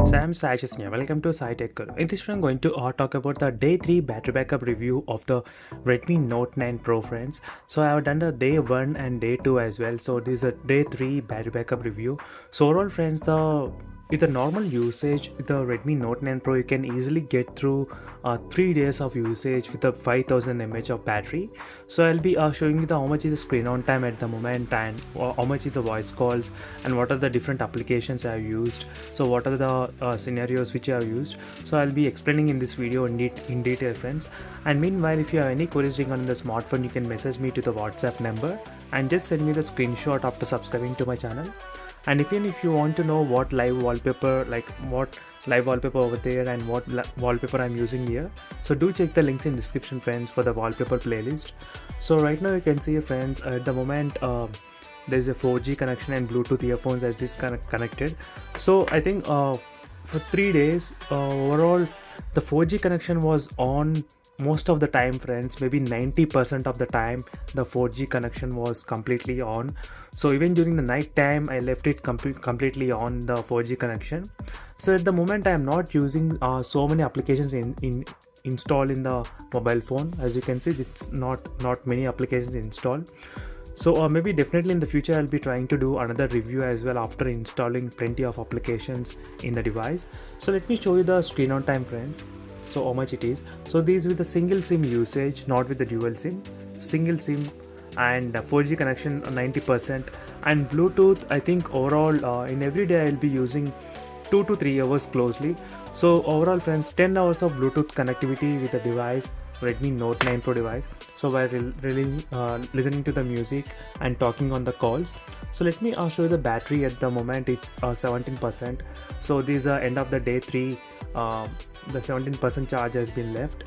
friends, I am Sai Chesnia. Welcome to Sai Tech Guru. In this video, I'm going to talk about the day 3 battery backup review of the Redmi Note 9 Pro, friends. So I have done the day 1 and day 2 as well. So this is a day 3 battery backup review. So overall, friends, with the normal usage with the Redmi Note 9 Pro, you can easily get through 3 days of usage with a 5000 mAh of battery. So I'll be showing you how much is the screen on time at the moment, and how much is the voice calls, and what are the different applications I have used. So what are the scenarios which I have used. So I'll be explaining in this video in detail, friends. And meanwhile, if you have any queries regarding the smartphone, you can message me to the WhatsApp number and just send me the screenshot after subscribing to my channel. And even if you want to know what live wallpaper, over there, and what wallpaper I'm using here, so do check the links in description, friends, for the wallpaper playlist. So right now you can see, friends, at the moment there's a 4G connection and Bluetooth earphones as this connected. So I think for 3 days overall the 4G connection was on most of the time, friends. Maybe 90% of the time the 4G connection was completely on. So even during the night time I left it completely on, the 4G connection. So at the moment I am not using so many applications installed in the mobile phone. As you can see, it's not many applications installed. So maybe definitely in the future I'll be trying to do another review as well after installing plenty of applications in the device. So let me show you the screen on time, friends. So how much it is. So these with the single SIM usage, not with the dual SIM. Single SIM and 4G connection 90%, and Bluetooth, I think overall in every day I'll be using 2 to 3 hours closely. So overall, friends, 10 hours of Bluetooth connectivity with the device, Redmi Note 9 Pro device. So while listening to the music and talking on the calls. So let me show you the battery. At the moment it's 17%. So this is end of the day 3. The 17% charge has been left,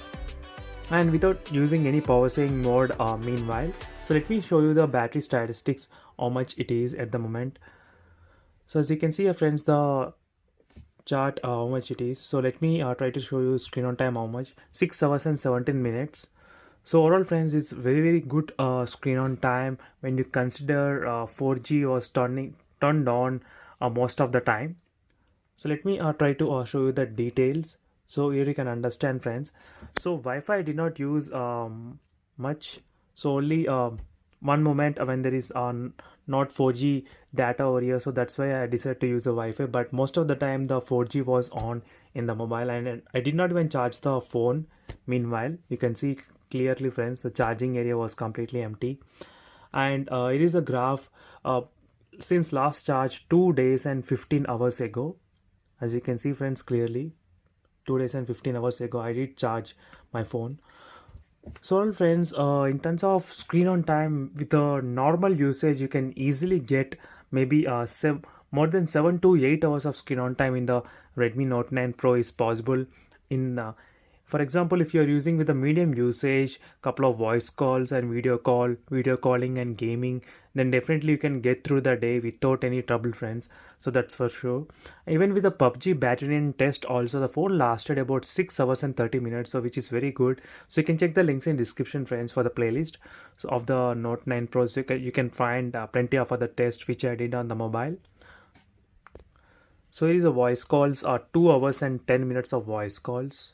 and without using any power saving mode meanwhile. So let me show you the battery statistics, how much it is at the moment. So as you can see, friends, the chart how much it is. So let me try to show you screen on time how much. 6 hours and 17 minutes. So overall, friends, it's very good screen on time when you consider 4G was turned on most of the time. So let me try to show you the details, so here you can understand, friends. So Wi-Fi did not use much. So only one moment when there is not 4G data over here, so that's why I decided to use a Wi-Fi. But most of the time the 4G was on in the mobile, and I did not even charge the phone. Meanwhile, you can see clearly, friends, the charging area was completely empty. And it is a graph since last charge 2 days and 15 hours ago. As you can see, friends, clearly 2 days and 15 hours ago I did charge my phone. So friends, in terms of screen on time with a normal usage, you can easily get maybe more than 7 to 8 hours of screen on time in the Redmi Note 9 Pro is possible. For example, if you are using with a medium usage, couple of voice calls and video calling and gaming, then definitely you can get through the day without any trouble, friends. So that's for sure. Even with the PUBG battery and test also, the phone lasted about 6 hours and 30 minutes, so which is very good. So you can check the links in description, friends, for the playlist of the Note 9 Pro. So you can find plenty of other tests which I did on the mobile. So here is the voice calls, 2 hours and 10 minutes of voice calls.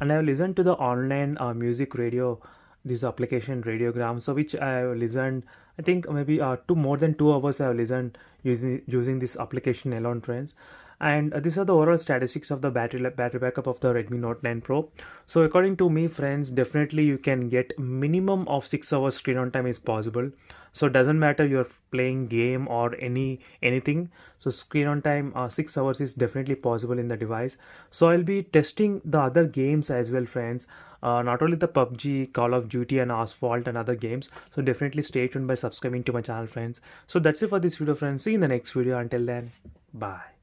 And I have listened to the online music radio, this application Radiogram, so which I have listened, I think maybe more than 2 hours I have listened using this application alone, friends. And these are the overall statistics of the battery backup of the Redmi Note 9 Pro. So according to me, friends, definitely you can get minimum of 6 hours screen on time is possible. So it doesn't matter you're playing game or anything. So screen on time 6 hours is definitely possible in the device. So I'll be testing the other games as well, friends. Not only the PUBG, Call of Duty and Asphalt and other games. So definitely stay tuned by subscribing to my channel, friends. So that's it for this video, friends. See you in the next video. Until then, bye.